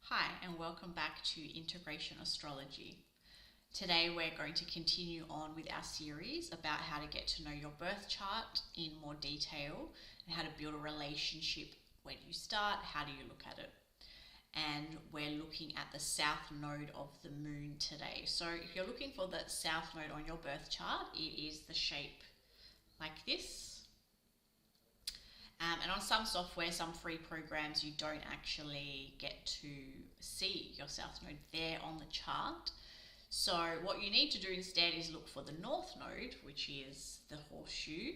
Hi, and welcome back to Integration Astrology. Today we're going to continue on with our series about how to get to know your birth chart in more detail and how to build a relationship. When you start, how do you look at it? And we're looking at the south node of the moon today. So if you're looking for the south node on your birth chart, it is the shape like this. And on some software, some free programs, you don't actually get to see your south node there on the chart. So what you need to do instead is look for the north node, which is the horseshoe,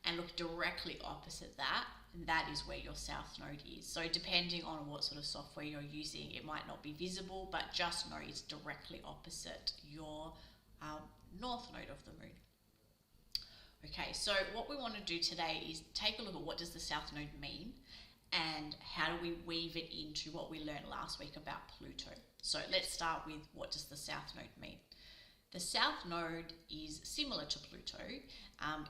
and look directly opposite that, and that is where your south node is. So depending on what sort of software you're using, it might not be visible, but just know it's directly opposite your north node of the moon. Okay, so what we want to do today is take a look at what does the south node mean and how do we weave it into what we learned last week about Pluto. So let's start with what does the south node mean. The south node is similar to Pluto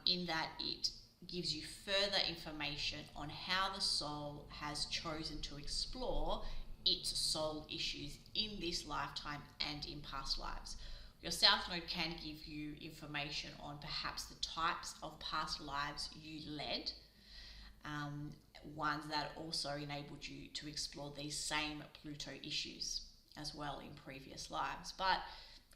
in that it gives you further information on how the soul has chosen to explore its soul issues in this lifetime and in past lives. Your south node can give you information on perhaps the types of past lives you led, ones that also enabled you to explore these same Pluto issues as well in previous lives. But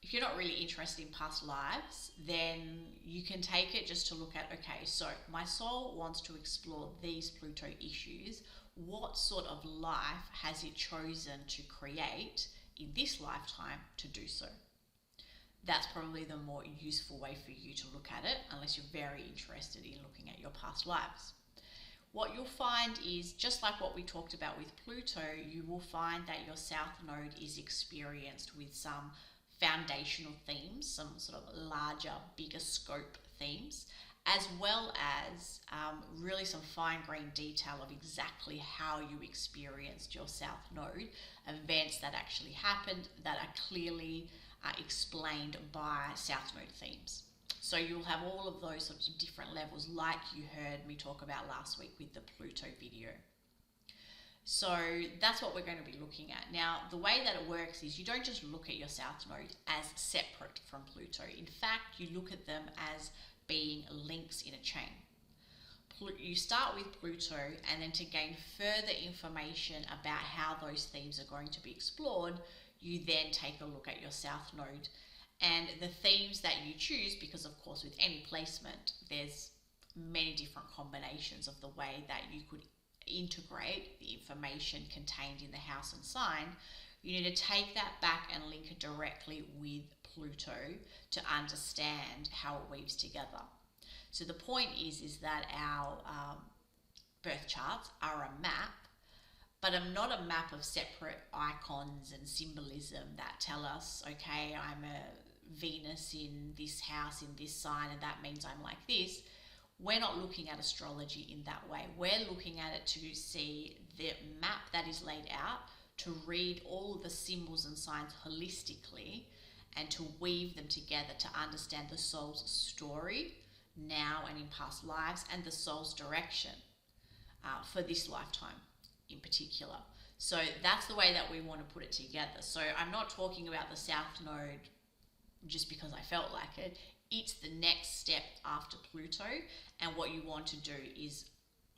if you're not really interested in past lives, then you can take it just to look at, okay, so my soul wants to explore these Pluto issues. What sort of life has it chosen to create in this lifetime to do so? That's probably the more useful way for you to look at it, unless you're very interested in looking at your past lives. What you'll find is, just like what we talked about with Pluto, you will find that your south node is experienced with some foundational themes, some sort of larger, bigger scope themes, as well as really some fine-grained detail of exactly how you experienced your south node, events that actually happened that are clearly explained by south node themes. So you'll have all of those sorts of different levels like you heard me talk about last week with the Pluto video. So that's what we're going to be looking at. Now, the way that it works is you don't just look at your south node as separate from Pluto. In fact, you look at them as being links in a chain. You start with Pluto, and then to gain further information about how those themes are going to be explored, you then take a look at your south node and the themes that you choose, because of course with any placement there's many different combinations of the way that you could integrate the information contained in the house and sign. You need to take that back and link it directly with Pluto to understand how it weaves together. So the point is that our birth charts are a map, but I'm not a map of separate icons and symbolism that tell us, okay, I'm a Venus in this house, in this sign, and that means I'm like this. We're not looking at astrology in that way. We're looking at it to see the map that is laid out, to read all of the symbols and signs holistically, and to weave them together to understand the soul's story now and in past lives, and the soul's direction for this lifetime in particular. So that's the way that we want to put it together. So I'm not talking about the south node just because I felt like it. It's the next step after Pluto, and what you want to do is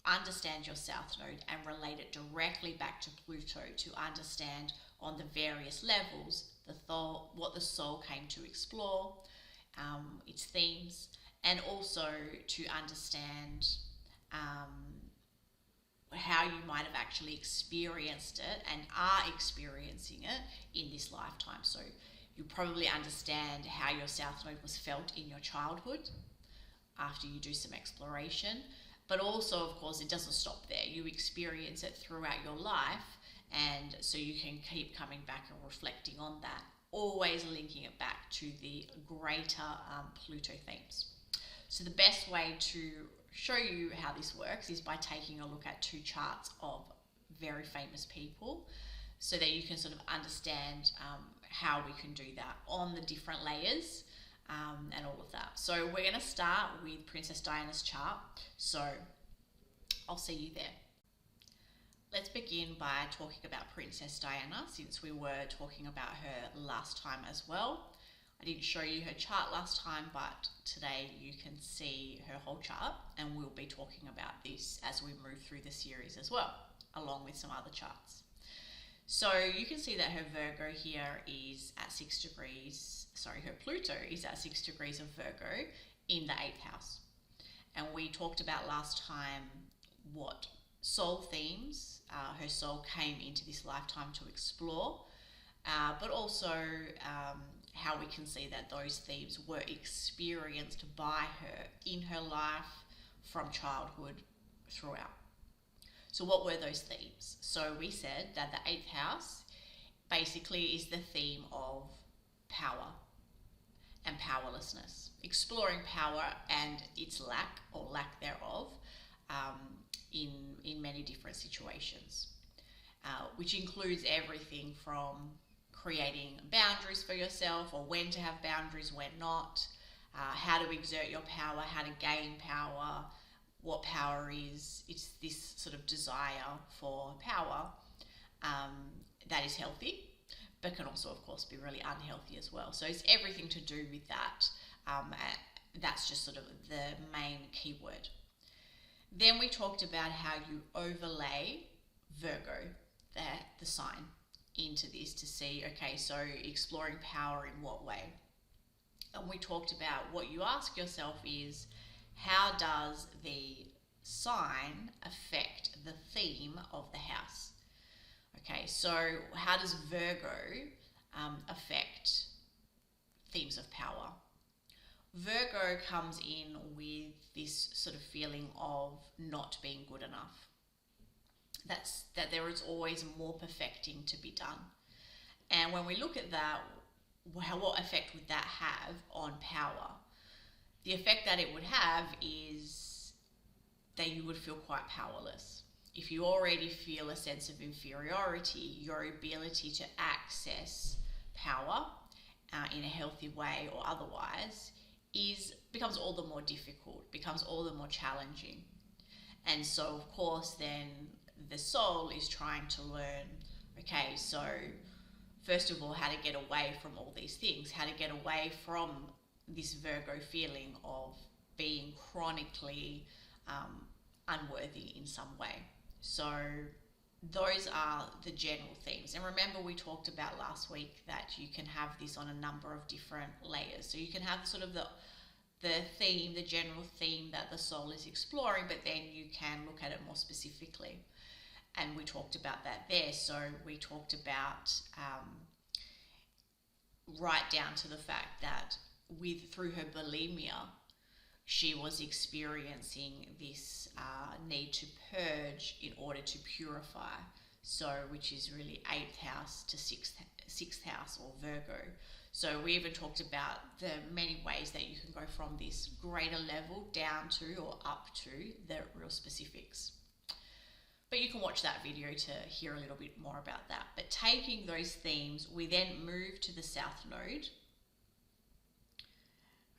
understand your south node and relate it directly back to Pluto to understand on the various levels what the soul came to explore, its themes, and also to understand how you might have actually experienced it and are experiencing it in this lifetime. So you probably understand how your south node was felt in your childhood after you do some exploration, but also, of course, it doesn't stop there. You experience it throughout your life, and so you can keep coming back and reflecting on that, always linking it back to the greater Pluto themes. So the best way to show you how this works is by taking a look at two charts of very famous people, so that you can sort of understand how we can do that on the different layers and all of that. So we're going to start with Princess Diana's chart. So I'll see you there. let's begin by talking about Princess Diana, since we were talking about her last time as well. I didn't show you her chart last time, but today you can see her whole chart, and we'll be talking about this as we move through the series as well, along with some other charts. So you can see that her Virgo here is at 6 degrees, her Pluto is at 6 degrees of Virgo in the 8th house. And we talked about last time what soul themes her soul came into this lifetime to explore, but also how we can see that those themes were experienced by her in her life from childhood throughout. So what were those themes? So we said that the 8th house basically is the theme of power and powerlessness, exploring power and its lack or lack thereof in many different situations, which includes everything from creating boundaries for yourself, or when to have boundaries, when not, how to exert your power, how to gain power, what power is. It's this sort of desire for power that is healthy, but can also, of course, be really unhealthy as well. So it's everything to do with that. That's just sort of the main keyword. Then we talked about how you overlay Virgo, the sign, into this to see, okay, so exploring power in what way? And we talked about what you ask yourself is, how does the sign affect the theme of the house? Okay, so how does Virgo affect themes of power? Virgo comes in with this sort of feeling of not being good enough. That there is always more perfecting to be done. And when we look at that, what effect would that have on power? The effect that it would have is that you would feel quite powerless. If you already feel a sense of inferiority, your ability to access power in a healthy way or otherwise becomes all the more difficult, becomes all the more challenging. And so, of course, then the soul is trying to learn, okay, so first of all, how to get away from all these things, how to get away from this Virgo feeling of being chronically unworthy in some way. So those are the general themes. And remember, we talked about last week that you can have this on a number of different layers. So you can have sort of the theme, the general theme that the soul is exploring, but then you can look at it more specifically. And we talked about that there. So we talked about right down to the fact that through her bulimia, she was experiencing this need to purge in order to purify. So, which is really 8th house to 6th house, or Virgo. So we even talked about the many ways that you can go from this greater level down to or up to the real specifics. But you can watch that video to hear a little bit more about that. But taking those themes, we then move to the South Node.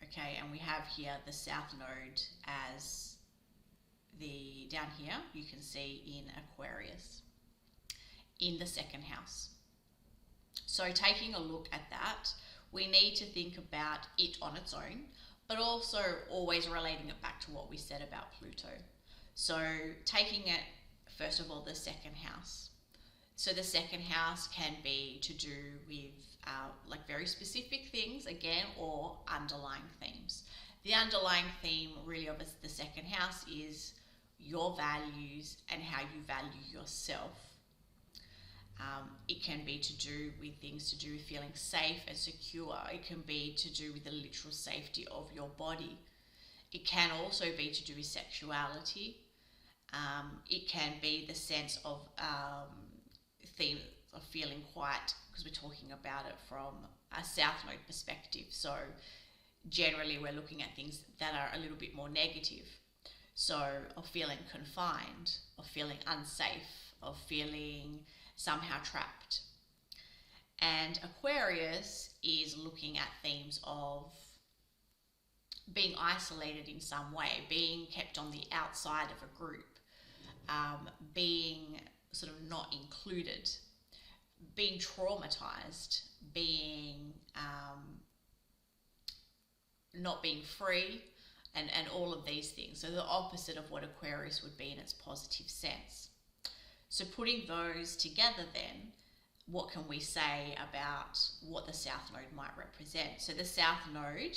Okay, and we have here the South Node as down here, you can see in Aquarius, in the 2nd house. So taking a look at that, we need to think about it on its own, but also always relating it back to what we said about Pluto. So taking it, first of all, the 2nd house. So the 2nd house can be to do with like very specific things, again, or underlying themes. The underlying theme really of the 2nd house is your values and how you value yourself. It can be to do with things to do with feeling safe and secure. It can be to do with the literal safety of your body. It can also be to do with sexuality. It can be the sense of theme of feeling quite, because we're talking about it from a South Node perspective. So generally we're looking at things that are a little bit more negative. So of feeling confined, of feeling unsafe, of feeling somehow trapped. And Aquarius is looking at themes of being isolated in some way, being kept on the outside of a group, being sort of not included, being traumatized, being not being free, and all of these things. So the opposite of what Aquarius would be in its positive sense. So putting those together then, what can we say about what the South Node might represent? So the South Node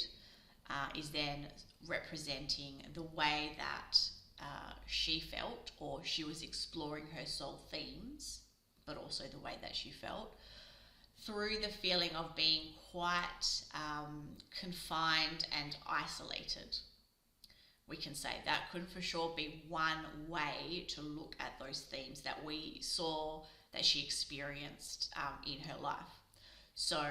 is then representing the way that she felt, or she was exploring her soul themes, but also the way that she felt, through the feeling of being quite confined and isolated. We can say that could for sure be one way to look at those themes that we saw that she experienced in her life. So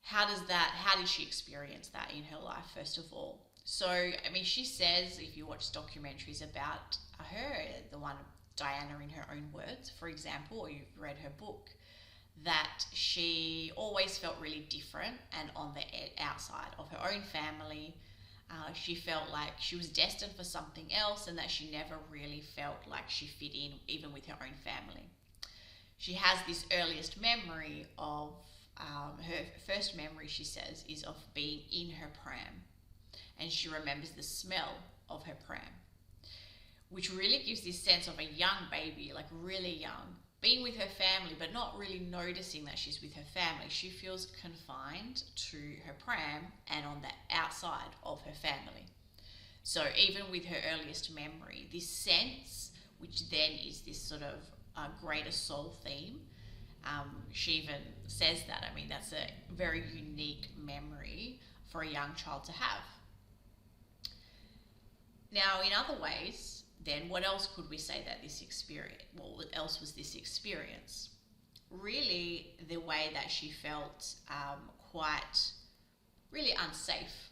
how did she experience that in her life, first of all? So, I mean, she says, if you watch documentaries about her, the one Diana in her own words, for example, or you've read her book, that she always felt really different and on the outside of her own family. She felt like she was destined for something else, and that she never really felt like she fit in, even with her own family. She has this earliest memory of, her first memory, she says, is of being in her pram. And she remembers the smell of her pram, which really gives this sense of a young baby, like really young, being with her family, but not really noticing that she's with her family. She feels confined to her pram and on the outside of her family. So even with her earliest memory, this sense, which then is this sort of greater soul theme, she even says that. I mean, that's a very unique memory for a young child to have. Now, in other ways, then what else could we say that this experience, what else was this experience? Really, the way that she felt quite, really unsafe.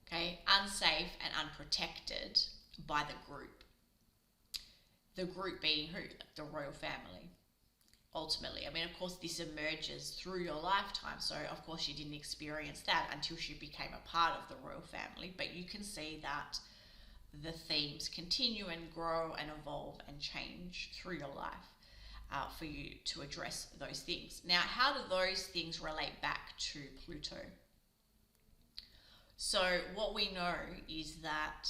Okay, unsafe and unprotected by the group. The group being who? The royal family. Ultimately, I mean, of course, this emerges through your lifetime. So, of course, she didn't experience that until she became a part of the royal family. But you can see that the themes continue and grow and evolve and change through your life for you to address those things. Now, how do those things relate back to Pluto? So what we know is that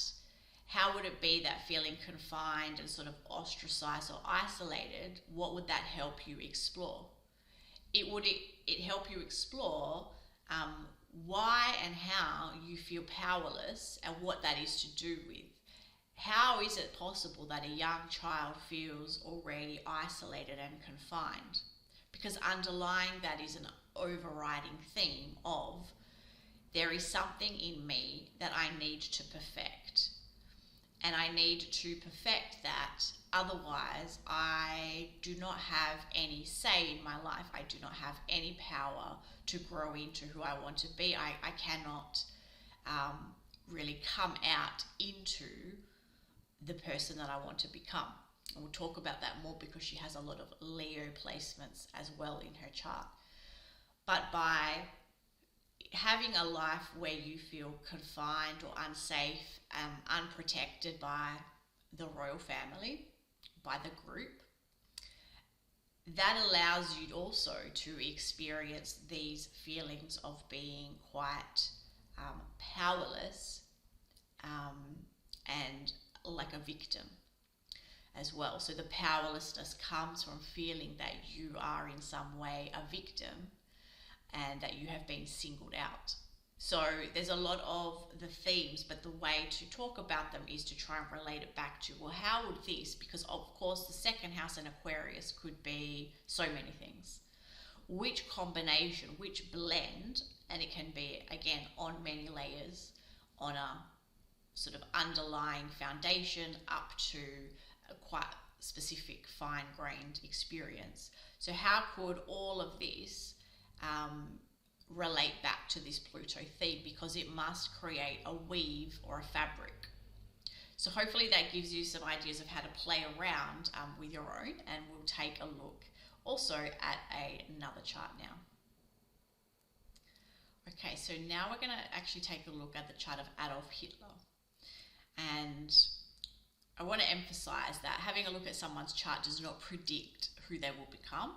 how would it be that feeling confined and sort of ostracized or isolated, what would that help you explore? It help you explore why and how you feel powerless and what that is to do with. How is it possible that a young child feels already isolated and confined? Because underlying that is an overriding theme of, there is something in me that I need to perfect. And I need to perfect that, otherwise I do not have any say in my life. I do not have any power to grow into who I want to be. I cannot really come out into the person that I want to become. And we'll talk about that more because she has a lot of Leo placements as well in her chart. But by having a life where you feel confined or unsafe, unprotected by the royal family, by the group, that allows you also to experience these feelings of being quite powerless and like a victim as well. So the powerlessness comes from feeling that you are in some way a victim and that you have been singled out. So there's a lot of the themes, but the way to talk about them is to try and relate it back to, well, how would this, because of course the second house in Aquarius could be so many things. Which combination, which blend, and it can be, again, on many layers, on a sort of underlying foundation up to a quite specific fine-grained experience. So how could all of this relate back to this Pluto theme? Because it must create a weave or a fabric. So hopefully that gives you some ideas of how to play around with your own, and we'll take a look also at another chart now. Okay, so now we're going to actually take a look at the chart of Adolf Hitler. And I want to emphasize that having a look at someone's chart does not predict who they will become.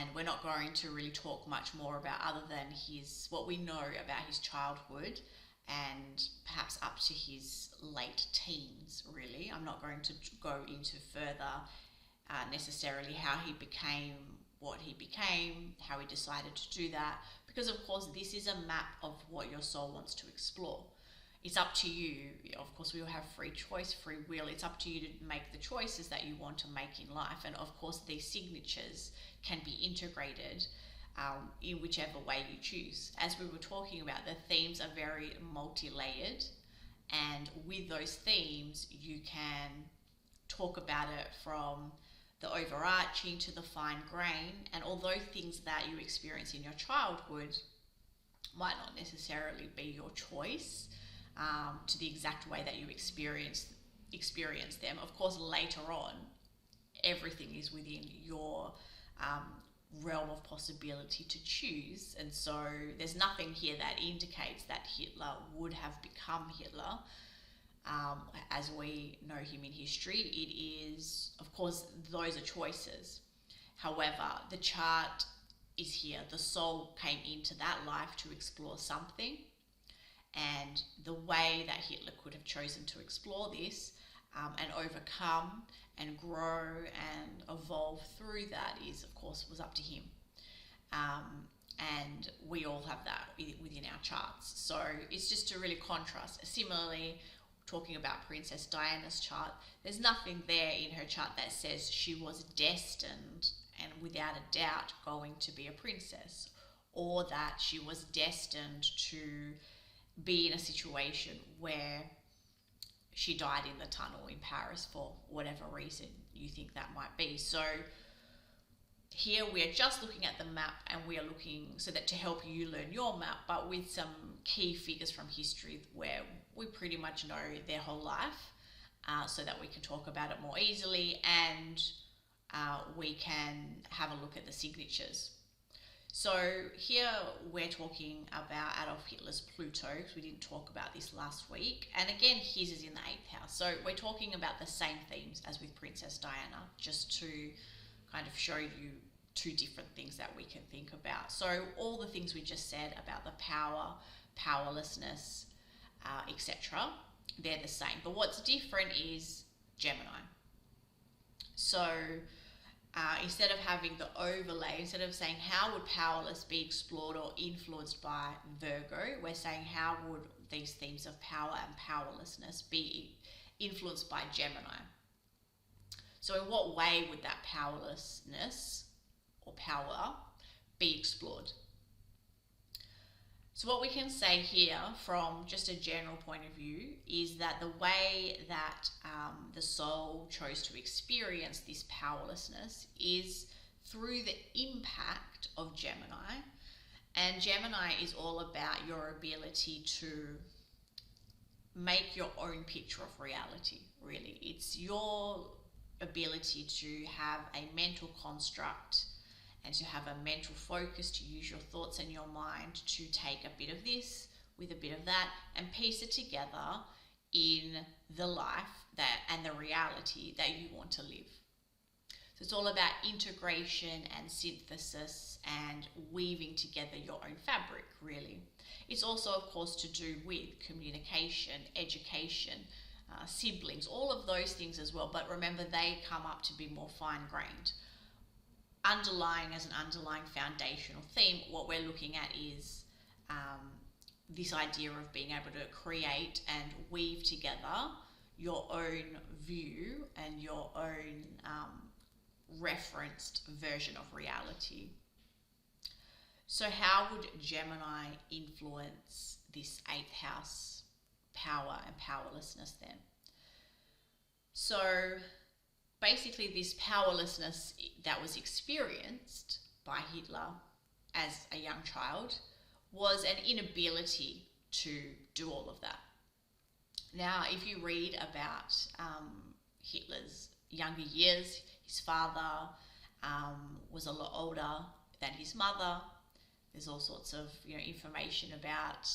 And we're not going to really talk much more about other than what we know about his childhood and perhaps up to his late teens, really. I'm not going to go into further necessarily how he became what he became, how he decided to do that, because of course this is a map of what your soul wants to explore. It's up to you. Of course, we will have free choice, free will. It's up to you to make the choices that you want to make in life. And of course, these signatures can be integrated in whichever way you choose. As we were talking about, the themes are very multi-layered. And with those themes, you can talk about it from the overarching to the fine grain. And although things that you experience in your childhood might not necessarily be your choice, to the exact way that you experience them. Of course, later on, everything is within your realm of possibility to choose, and so there's nothing here that indicates that Hitler would have become Hitler as we know him in history. It is, of course, those are choices. However, the chart is here. The soul came into that life to explore something. And the way that Hitler could have chosen to explore this and overcome and grow and evolve through that of course, was up to him. And we all have that within our charts. So it's just to really contrast. Similarly, talking about Princess Diana's chart, there's nothing there in her chart that says she was destined and without a doubt going to be a princess, or that she was destined to be in a situation where she died in the tunnel in Paris for whatever reason you think that might be. So here we are just looking at the map, and we are looking so that to help you learn your map, but with some key figures from history where we pretty much know their whole life, so that we can talk about it more easily, and we can have a look at the signatures. So here we're talking about Adolf Hitler's Pluto, because we didn't talk about this last week. And again, his is in the 8th house. So we're talking about the same themes as with Princess Diana, just to kind of show you two different things that we can think about. So all the things we just said about the power, powerlessness, etc., they're the same. But what's different is Gemini. So instead of having the overlay, instead of saying how would powerless be explored or influenced by Virgo, we're saying how would these themes of power and powerlessness be influenced by Gemini. So in what way would that powerlessness or power be explored? So what we can say here from just a general point of view is that the way that the soul chose to experience this powerlessness is through the impact of Gemini. And Gemini is all about your ability to make your own picture of reality, really. It's your ability to have a mental construct and to have a mental focus, to use your thoughts and your mind to take a bit of this with a bit of that and piece it together in the life and the reality that you want to live. So it's all about integration and synthesis and weaving together your own fabric, really. It's also, of course, to do with communication, education, siblings, all of those things as well. But remember, they come up to be more fine-grained. Underlying as an underlying foundational theme, what we're looking at is this idea of being able to create and weave together your own view and your own referenced version of reality. So how would Gemini influence this 8th house power and powerlessness then? So basically this powerlessness that was experienced by Hitler as a young child was an inability to do all of that. Now, if you read about Hitler's younger years, his father was a lot older than his mother. There's all sorts of information about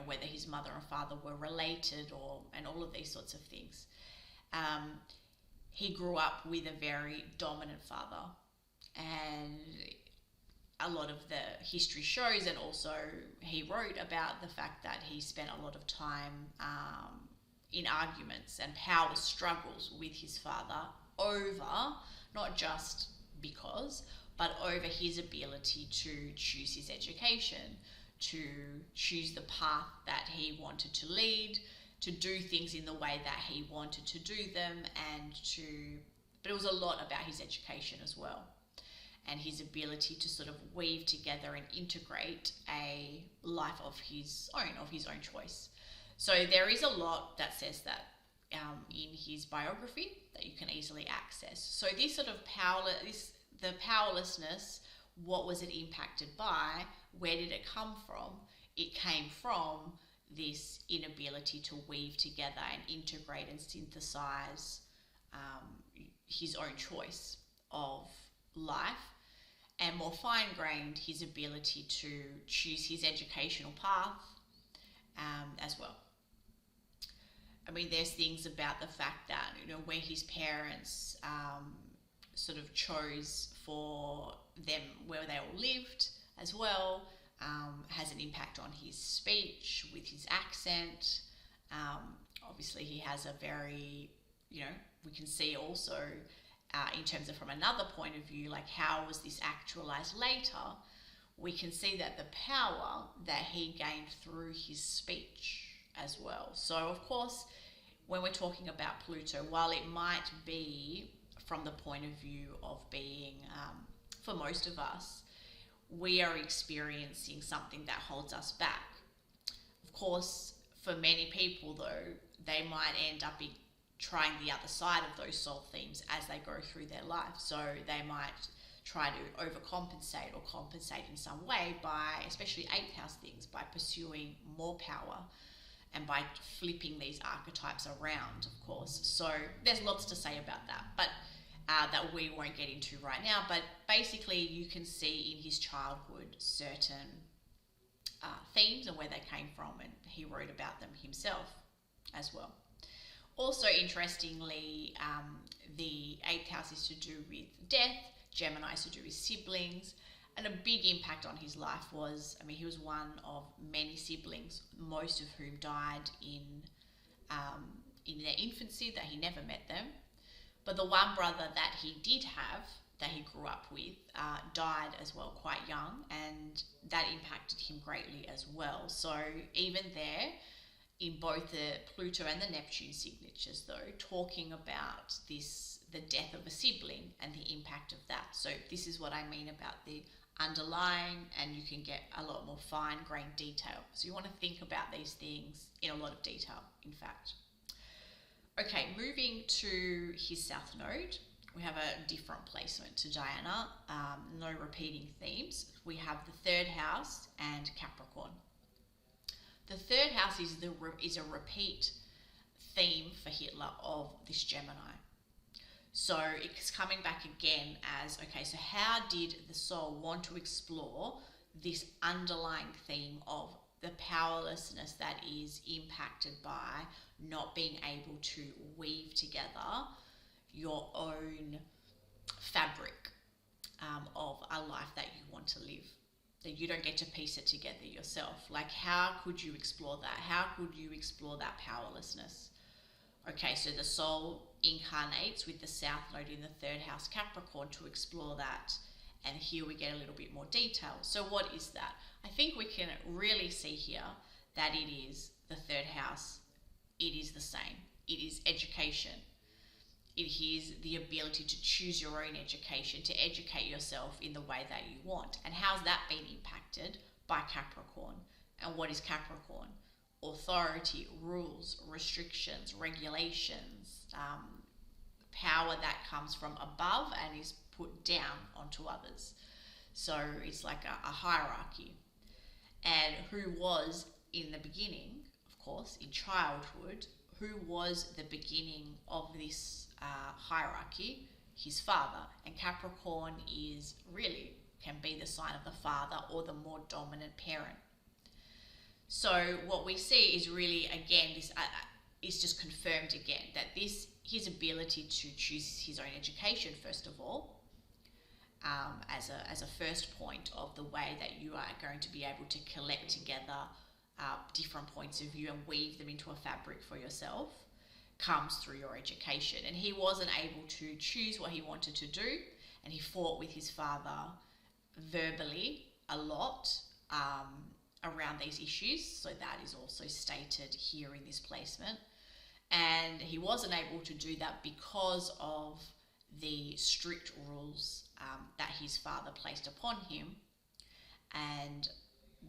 whether his mother and father were related and all of these sorts of things. he grew up with a very dominant father, and a lot of the history shows, and also he wrote about the fact that he spent a lot of time in arguments and power struggles with his father over, not just because, but over his ability to choose his education, to choose the path that he wanted to lead, to do things in the way that he wanted to do them, but it was a lot about his education as well, and his ability to sort of weave together and integrate a life of his own choice. So there is a lot that says that in his biography that you can easily access. So this sort of the powerlessness, what was it impacted by? Where did it come from? It came from this inability to weave together and integrate and synthesize his own choice of life, and more fine-grained, his ability to choose his educational path as well. I mean, there's things about the fact that, where his parents sort of chose for them where they all lived as well, has an impact on his speech with his accent. Obviously, he has a very, we can see also in terms of from another point of view, like how was this actualized later? We can see that the power that he gained through his speech as well. So, of course, when we're talking about Pluto, while it might be from the point of view of being, for most of us, we are experiencing something that holds us back. Of course, for many people, though, they might end up trying the other side of those soul themes as they go through their life. So they might try to overcompensate or compensate in some way by, especially 8th house things, by pursuing more power and by flipping these archetypes around, of course. So there's lots to say about that, but that we won't get into right now. But basically, you can see in his childhood certain themes and where they came from, and he wrote about them himself as well. Also, interestingly, the 8th house is to do with death, Gemini is to do with siblings, and a big impact on his life was, he was one of many siblings, most of whom died in their infancy, that he never met them. But the one brother that he did have, that he grew up with, died as well quite young, and that impacted him greatly as well. So even there, in both the Pluto and the Neptune signatures, though, talking about the death of a sibling and the impact of that. So this is what I mean about the underlying, and you can get a lot more fine-grained detail. So you want to think about these things in a lot of detail, in fact. Okay, moving to his South Node, we have a different placement to Diana, no repeating themes. We have the 3rd house and Capricorn. The 3rd house is a repeat theme for Hitler of this Gemini. So it's coming back again as, okay, so how did the soul want to explore this underlying theme of the powerlessness that is impacted by not being able to weave together your own fabric of a life that you want to live, that you don't get to piece it together yourself. Like, how could you explore that? How could you explore that powerlessness? Okay, so the soul incarnates with the South Node in the 3rd house Capricorn to explore that. And here we get a little bit more detail. So what is that? I think we can really see here that it is the 3rd house. It is the same. It is education. It is the ability to choose your own education, to educate yourself in the way that you want. And how's that been impacted by Capricorn? And what is Capricorn? Authority, rules, restrictions, regulations, power that comes from above and is put down onto others. So it's like a hierarchy. And who was in the beginning, of course, in childhood, who was the beginning of this hierarchy? His father. And Capricorn can be the sign of the father or the more dominant parent. So what we see is really, again, this is just confirmed again, that this his ability to choose his own education, first of all, as a first point of the way that you are going to be able to collect together different points of view and weave them into a fabric for yourself, comes through your education. And he wasn't able to choose what he wanted to do, and he fought with his father verbally a lot around these issues. So that is also stated here in this placement. And he wasn't able to do that because of the strict rules that his father placed upon him. And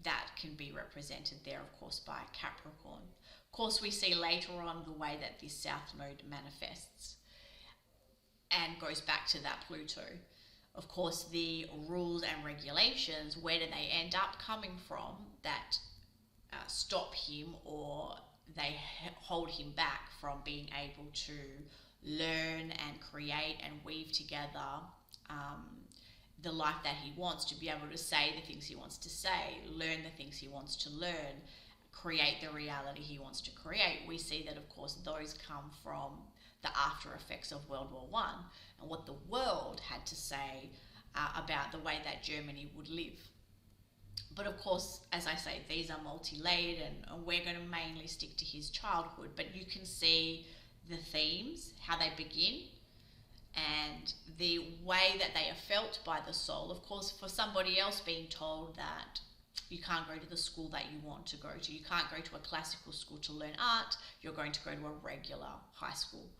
that can be represented there, of course, by Capricorn. Of course, we see later on the way that this South Node manifests and goes back to that Pluto. Of course, the rules and regulations, where do they end up coming from that stop him, or they hold him back from being able to learn and create and weave together the life that he wants, to be able to say the things he wants to say, learn the things he wants to learn, create the reality he wants to create. We see that, of course, those come from the after effects of World War I and what the world had to say about the way that Germany would live. But of course, as I say, these are multi-layered, and we're going to mainly stick to his childhood, but you can see the themes, how they begin, and the way that they are felt by the soul. Of course, for somebody else being told that you can't go to the school that you want to go to, you can't go to a classical school to learn art, you're going to go to a regular high school.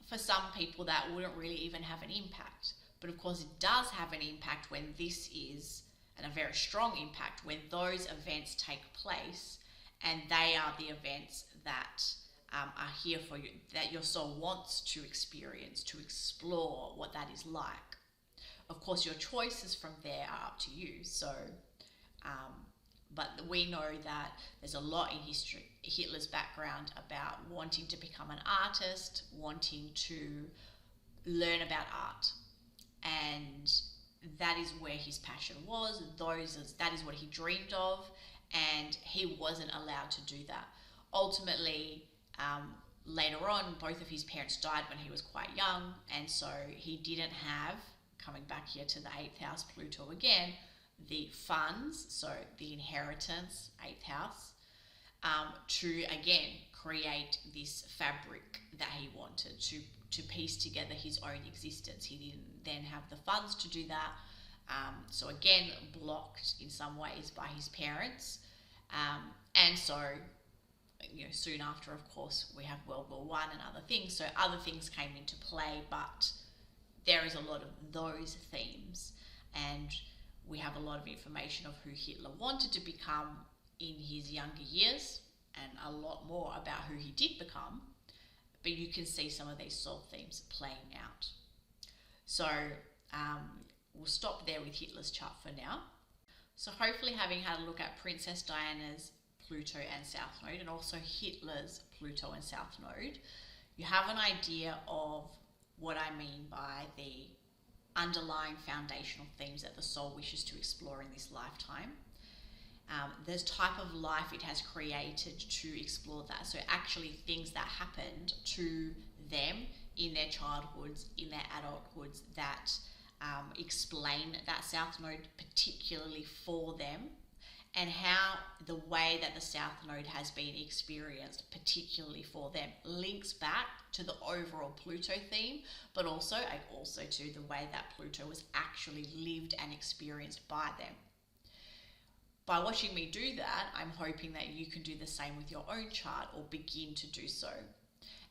For some people, that wouldn't really even have an impact. But of course, it does have an impact when this is, and a very strong impact, when those events take place, and they are the events that are here for you, that your soul wants to experience, to explore what that is like. Of course, your choices from there are up to you. So, but we know that there's a lot in history, Hitler's background, about wanting to become an artist, wanting to learn about art. And that is where his passion was. That is what he dreamed of, and he wasn't allowed to do that. Ultimately, later on, both of his parents died when he was quite young, and so he didn't have, coming back here to the 8th house, Pluto again, the funds, so the inheritance, 8th house, to again create this fabric that he wanted, to piece together his own existence. He didn't then have the funds to do that, so again blocked in some ways by his parents, and so soon after, of course, we have World War I and other things, so other things came into play, but there is a lot of those themes, and we have a lot of information of who Hitler wanted to become in his younger years, and a lot more about who he did become, but you can see some of these soul themes playing out. So we'll stop there with Hitler's chart for now. So hopefully, having had a look at Princess Diana's Pluto and South Node, and also Hitler's Pluto and South Node, you have an idea of what I mean by the underlying foundational themes that the soul wishes to explore in this lifetime. The type of life it has created to explore that. So actually things that happened to them in their childhoods, in their adulthoods, that explain that South Node particularly for them, and how the way that the South Node has been experienced particularly for them links back to the overall Pluto theme, but also to the way that Pluto was actually lived and experienced by them. By watching me do that, I'm hoping that you can do the same with your own chart, or begin to do so.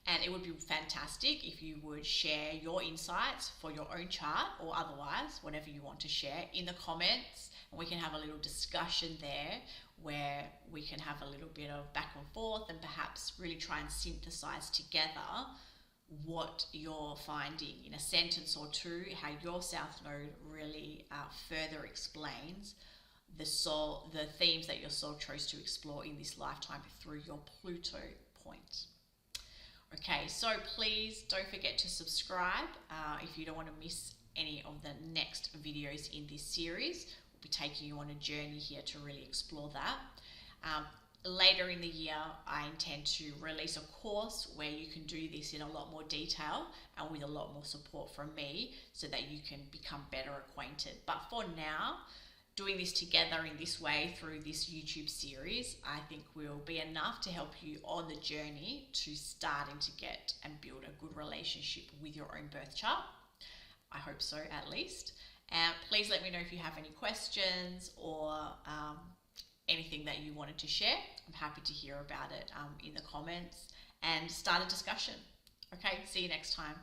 And it would be fantastic if you would share your insights for your own chart, or otherwise, whatever you want to share, in the comments, and we can have a little discussion there where we can have a little bit of back and forth, and perhaps really try and synthesize together what you're finding in a sentence or two, how your South Node really further explains the themes that your soul chose to explore in this lifetime through your Pluto point. Okay, so please don't forget to subscribe if you don't want to miss any of the next videos in this series. We'll be taking you on a journey here to really explore that. later in the year, I intend to release a course where you can do this in a lot more detail and with a lot more support from me so that you can become better acquainted. But for now, doing this together in this way through this YouTube series, I think will be enough to help you on the journey to starting to get and build a good relationship with your own birth chart. I hope so, at least. And please let me know if you have any questions or anything that you wanted to share. I'm happy to hear about it in the comments and start a discussion. Okay, see you next time.